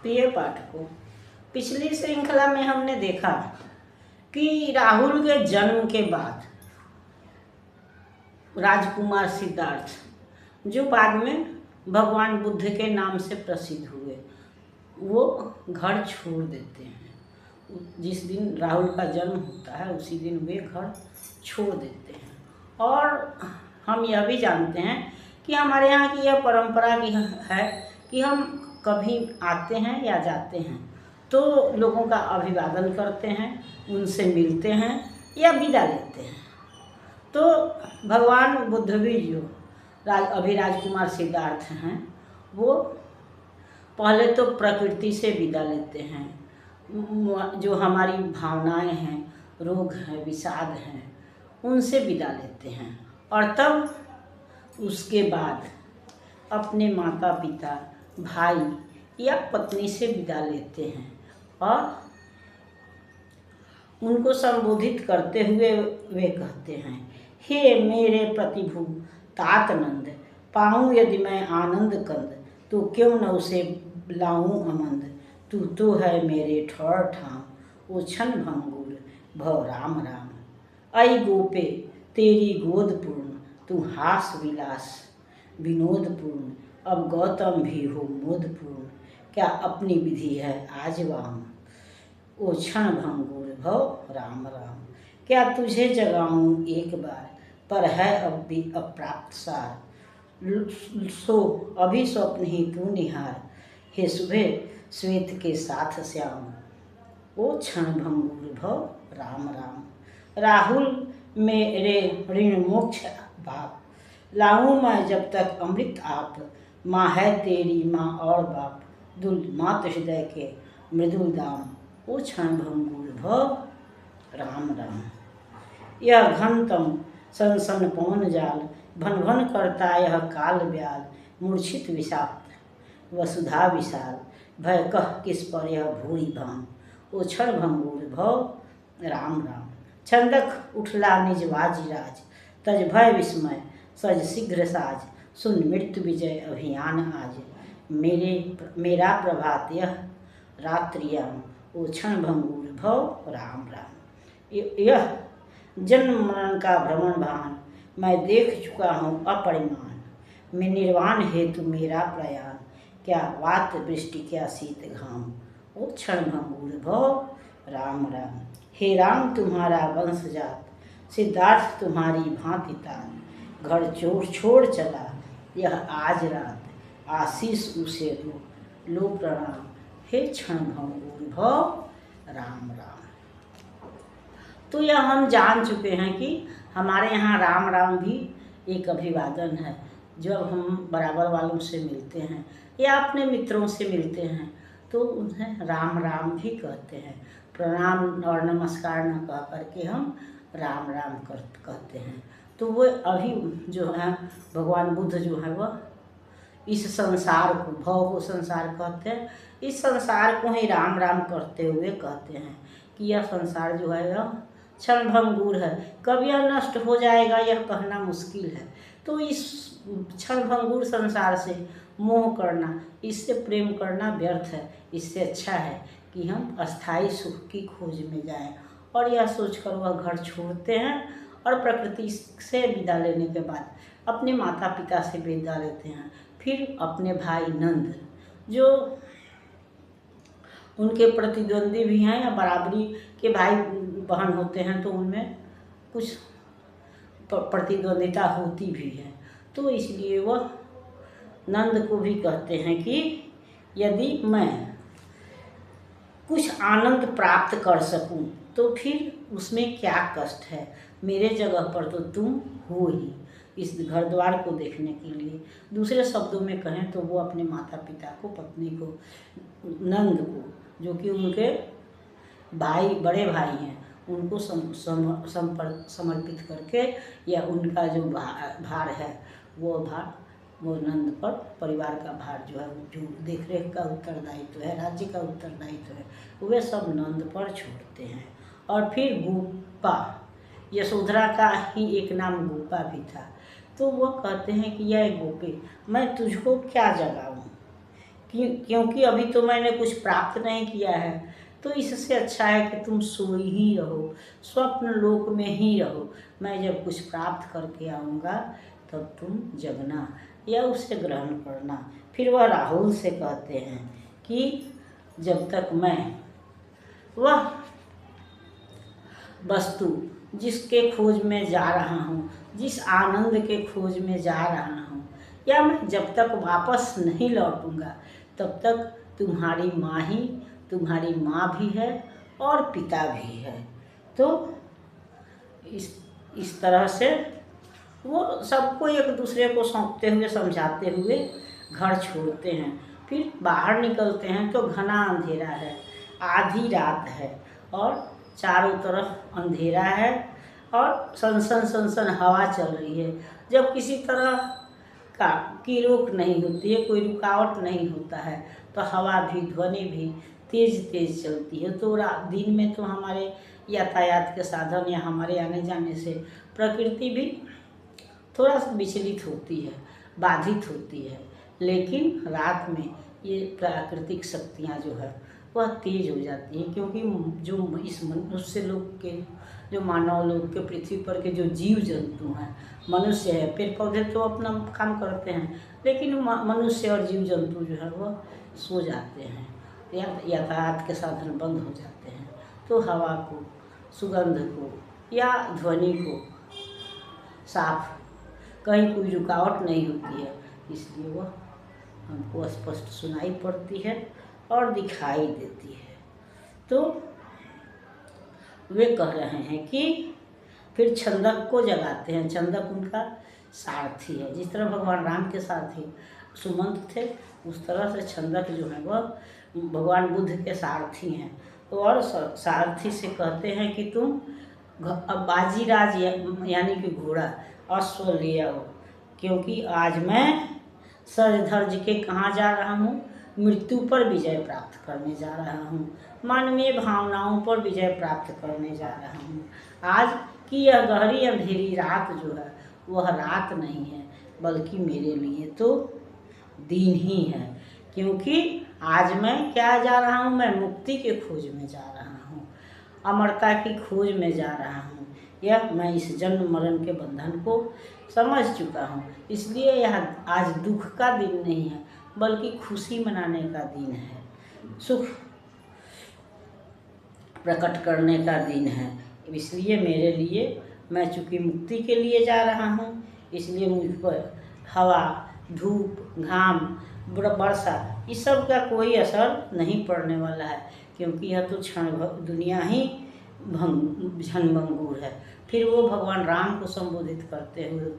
प्रिय पाठकों, पिछली श्रृंखला में हमने देखा कि राहुल के जन्म के बाद राजकुमार सिद्धार्थ, जो बाद में भगवान बुद्ध के नाम से प्रसिद्ध हुए, वो घर छोड़ देते हैं। जिस दिन राहुल का जन्म होता है उसी दिन वे घर छोड़ देते हैं। और हम यह भी जानते हैं कि हमारे यहाँ की यह परंपरा की है कि हम कभी आते हैं या जाते हैं तो लोगों का अभिवादन करते हैं, उनसे मिलते हैं या विदा लेते हैं। तो भगवान बुद्ध भी जो अभी राजकुमार सिद्धार्थ हैं, वो पहले तो प्रकृति से विदा लेते हैं। जो हमारी भावनाएं हैं, रोग हैं, विषाद हैं, उनसे विदा लेते हैं। और तब उसके बाद अपने माता पिता, भाई या पत्नी से विदा लेते हैं और उनको संबोधित करते हुए वे कहते हैं, हे मेरे प्रतिभु तातनंद, पाऊँ यदि मैं आनंद कंद, तो क्यों न उसे लाऊं अमंद। तू तो है मेरे ठौर ठाम, ओ क्षण भंगुर भव राम राम। आई गोपे तेरी गोद पूर्ण, तू हास विलास विनोद पूर्ण। अब गौतम भी हो मोदपूर्ण, क्या अपनी विधि है आज वाम। ओ क्षण भंगुर भव राम राम। क्या तुझे जगाऊं एक बार, पर है अब भी अप्राप्त सार। सो अभी स्वप्न ही तू निहार, हे सुबह श्वेत के साथ श्याम। ओ क्षण भंगुर भव राम राम। राहुल मेरे ऋण मोक्ष बाप, लाऊं मैं जब तक अमृत आप। माँ है तेरी माँ और बाप, दुल मात हृदय के मृदुल दाम। ओ क्षण भंगुर भव राम राम। यह घनतम सन पवन जाल, भन भन करता यह काल ब्याल। मूर्छित विषाक्त वसुधा विशाल, भय कह किस पर यह भूरी भाम। ओ क्षण भंगुर भव राम राम। छंदक उठला निज वाजिराज, तज भय विस्मय सज शीघ्र साज। सुन मृत्यु विजय अभियान आज, मेरा प्रभात यह रात्रियाम। ओ क्षण भंगुर भव राम राम। यह जन्म मरण का भ्रमण भान, मैं देख चुका हूँ अपरिमाण। मैं निर्वाण हेतु मेरा प्रयाण, क्या वात वृष्टि क्या शीत घाम। ओ क्षण भंगुर भव राम राम। हे राम तुम्हारा वंश जात, सिद्धार्थ तुम्हारी भांति तात। घर छोड़ चला यह आज रात, आशीष उसे दो लो प्रणाम। हे क्षण भंगुर भव राम राम। तो यह हम जान चुके हैं कि हमारे यहाँ राम राम भी एक अभिवादन है। जब हम बराबर वालों से मिलते हैं या अपने मित्रों से मिलते हैं तो उन्हें राम राम भी कहते हैं। प्रणाम और नमस्कार न कह करके हम राम राम कहते हैं। तो वो अभी जो है भगवान बुद्ध जो है वह इस संसार को, भव को संसार कहते हैं, इस संसार को ही राम राम करते हुए कहते हैं कि यह संसार जो है यह क्षण भंगुर है, कब यह नष्ट हो जाएगा यह कहना मुश्किल है। तो इस क्षण भंगुर संसार से मोह करना, इससे प्रेम करना व्यर्थ है। इससे अच्छा है कि हम अस्थाई सुख की खोज में जाएं। और यह सोचकर वह घर छोड़ते हैं और प्रकृति से विदा लेने के बाद अपने माता पिता से विदा लेते हैं। फिर अपने भाई नंद, जो उनके प्रतिद्वंदी भी हैं या बराबरी के भाई बहन होते हैं, तो उनमें कुछ प्रतिद्वंदिता होती भी है। तो इसलिए वह नंद को भी कहते हैं कि यदि मैं कुछ आनंद प्राप्त कर सकूं तो फिर उसमें क्या कष्ट है। मेरे जगह पर तो तुम हो ही इस घर द्वार को देखने के लिए। दूसरे शब्दों में कहें तो वो अपने माता पिता को, पत्नी को, नंद को, जो कि उनके भाई, बड़े भाई हैं, उनको समर्पित करके या उनका जो भार है वो नंद पर, परिवार का भार जो है, जो देखरेख का उत्तरदायित्व है, राज्य का उत्तरदायित्व है, वे सब नंद पर छोड़ते हैं। और फिर गोपा, यशोधरा का ही एक नाम गोपा भी था। तो वह कहते हैं कि यह गोपे, मैं तुझको क्या जगाऊं क्योंकि अभी तो मैंने कुछ प्राप्त नहीं किया है, तो इससे अच्छा है कि तुम सोई ही रहो, स्वप्न लोक में ही रहो। मैं जब कुछ प्राप्त करके आऊँगा तब तुम जगना या उसे ग्रहण करना। फिर वह राहुल से कहते हैं कि जब तक मैं वह वस्तु जिसके खोज में जा रहा हूँ, जिस आनंद के खोज में जा रहा हूँ, या मैं जब तक वापस नहीं लौटूंगा तब तक तुम्हारी माँ भी है और पिता भी है। तो इस तरह से वो सबको एक दूसरे को सौंपते हुए समझाते हुए घर छोड़ते हैं। फिर बाहर निकलते हैं तो घना अंधेरा है, आधी रात है और चारों तरफ अंधेरा है और सनसन सनसन हवा चल रही है। जब किसी तरह की रोक नहीं होती है, कोई रुकावट नहीं होता है, तो हवा भी ध्वनि भी तेज़ तेज़ चलती है। तो दिन में तो हमारे यातायात के साधन या हमारे आने जाने से प्रकृति भी थोड़ा सा विचलित होती है, बाधित होती है, लेकिन रात में ये प्राकृतिक शक्तियाँ जो है वह तेज हो जाती हैं। क्योंकि जो इस मनुष्य लोग के, जो मानव लोग के, पृथ्वी पर के जो जीव जंतु हैं, मनुष्य है, पेड़ पौधे तो अपना काम करते हैं, लेकिन मनुष्य और जीव जंतु जो है वह सो जाते हैं या यातायात के साधन बंद हो जाते हैं। तो हवा को, सुगंध को या ध्वनि को साफ, कहीं कोई रुकावट नहीं होती है, इसलिए वह हमको स्पष्ट सुनाई पड़ती है और दिखाई देती है। तो वे कह रहे हैं कि फिर छंदक को जगाते हैं। छंदक उनका सारथी है। जिस तरह भगवान राम के सारथी सुमंत थे, उस तरह से छंदक जो है वह भगवान बुद्ध के सारथी हैं। तो और सारथी से कहते हैं कि तुम अब बाजीराज यानी कि घोड़ा अश्व ले आओ, क्योंकि आज मैं सर धर्ज के कहाँ जा रहा हूँ, मृत्यु पर विजय प्राप्त करने जा रहा हूँ, मानवीय भावनाओं पर विजय प्राप्त करने जा रहा हूँ। आज की यह गहरी अंधेरी रात जो है वह रात नहीं है, बल्कि मेरे लिए तो दिन ही है। क्योंकि आज मैं क्या जा रहा हूँ, मैं मुक्ति के खोज में जा रहा हूँ, अमरता की खोज में जा रहा हूँ। यह मैं इस जन्म मरण के बंधन को समझ चुका हूँ, इसलिए यह आज दुख का दिन नहीं है, बल्कि खुशी मनाने का दिन है, सुख प्रकट करने का दिन है। इसलिए मेरे लिए, मैं चूँकि मुक्ति के लिए जा रहा हूँ, इसलिए मुझ पर हवा, धूप, घाम, वर्षा, इस सब का कोई असर नहीं पड़ने वाला है, क्योंकि यह तो क्षण दुनिया ही क्षणभंगुर है। फिर वो भगवान राम को संबोधित करते हुए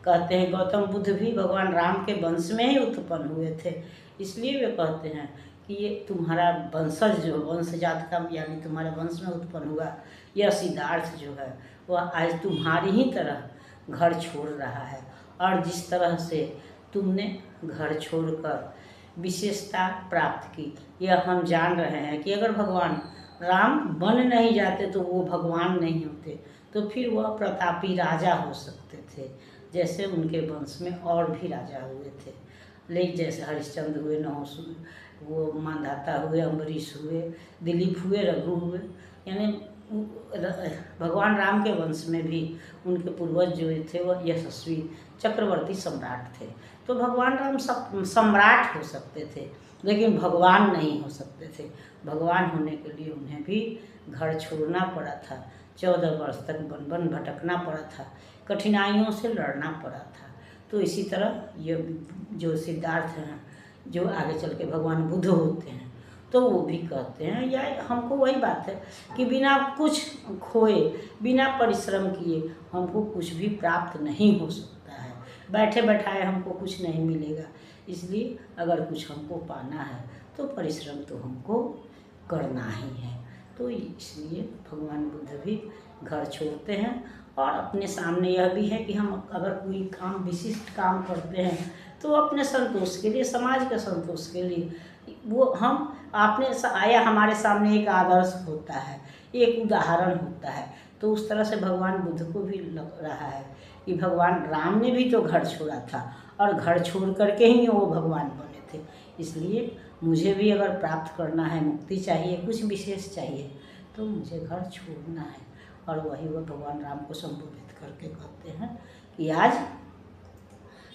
कहते हैं, गौतम बुद्ध भी भगवान राम के वंश में ही उत्पन्न हुए थे, इसलिए वे कहते हैं कि ये तुम्हारा वंशज जो वंश जात का यानी तुम्हारे वंश में उत्पन्न हुआ यह सिद्धार्थ जो है वह आज तुम्हारी ही तरह घर छोड़ रहा है। और जिस तरह से तुमने घर छोड़कर विशेषता प्राप्त की, यह हम जान रहे हैं कि अगर भगवान राम बन नहीं जाते तो वो भगवान नहीं होते, तो फिर वह प्रतापी राजा हो सकते थे, जैसे उनके वंश में और भी राजा हुए थे। लेकिन जैसे हरिश्चंद्र हुए, नहुष वो मांधाता हुए, अम्बरीश हुए, दिलीप हुए, रघु हुए, यानी भगवान राम के वंश में भी उनके पूर्वज जो थे वह यशस्वी चक्रवर्ती सम्राट थे। तो भगवान राम सम्राट हो सकते थे, लेकिन भगवान नहीं हो सकते थे। भगवान होने के लिए उन्हें भी घर छोड़ना पड़ा था, 14 वर्ष तक वन वन भटकना पड़ा था, कठिनाइयों से लड़ना पड़ा था। तो इसी तरह ये जो सिद्धार्थ हैं, जो आगे चल के भगवान बुद्ध होते हैं, तो वो भी कहते हैं, या हमको वही बात है कि बिना कुछ खोए, बिना परिश्रम किए हमको कुछ भी प्राप्त नहीं हो सकता है। बैठे बैठाए हमको कुछ नहीं मिलेगा, इसलिए अगर कुछ हमको पाना है तो परिश्रम तो हमको करना ही है। तो इसलिए भगवान बुद्ध भी घर छोड़ते हैं। और अपने सामने यह भी है कि हम अगर कोई काम, विशिष्ट काम करते हैं तो अपने संतोष के लिए, समाज के संतोष के लिए, वो हम आपने आया, हमारे सामने एक आदर्श होता है, एक उदाहरण होता है। तो उस तरह से भगवान बुद्ध को भी लग रहा है कि भगवान राम ने भी तो घर छोड़ा था और घर छोड़ करके ही वो भगवान बने थे। इसलिए मुझे भी अगर प्राप्त करना है, मुक्ति चाहिए, कुछ विशेष चाहिए, तो मुझे घर छोड़ना है। और वही वो भगवान राम को संबोधित करके कहते हैं कि आज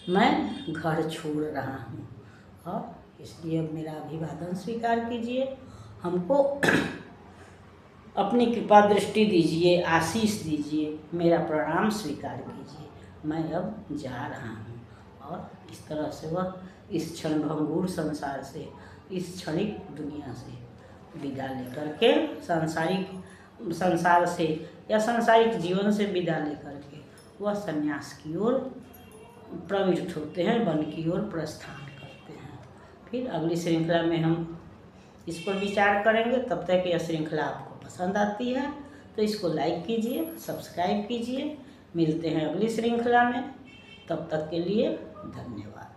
मैं घर छोड़ रहा हूँ, और इसलिए अब मेरा अभिवादन स्वीकार कीजिए, हमको अपनी कृपा दृष्टि दीजिए, आशीष दीजिए, मेरा प्रणाम स्वीकार कीजिए। मैं अब जा रहा हूँ। और इस तरह से वह इस क्षणभंगुर संसार से, इस क्षणिक दुनिया से विदा लेकर के, संसार से या सांसारिक जीवन से विदा लेकर के वह संन्यास की ओर प्रवृत्त होते हैं, वन की ओर प्रस्थान करते हैं। फिर अगली श्रृंखला में हम इस पर विचार करेंगे। तब तक यह श्रृंखला आपको पसंद आती है तो इसको लाइक कीजिए, सब्सक्राइब कीजिए। मिलते हैं अगली श्रृंखला में, तब तक के लिए धन्यवाद।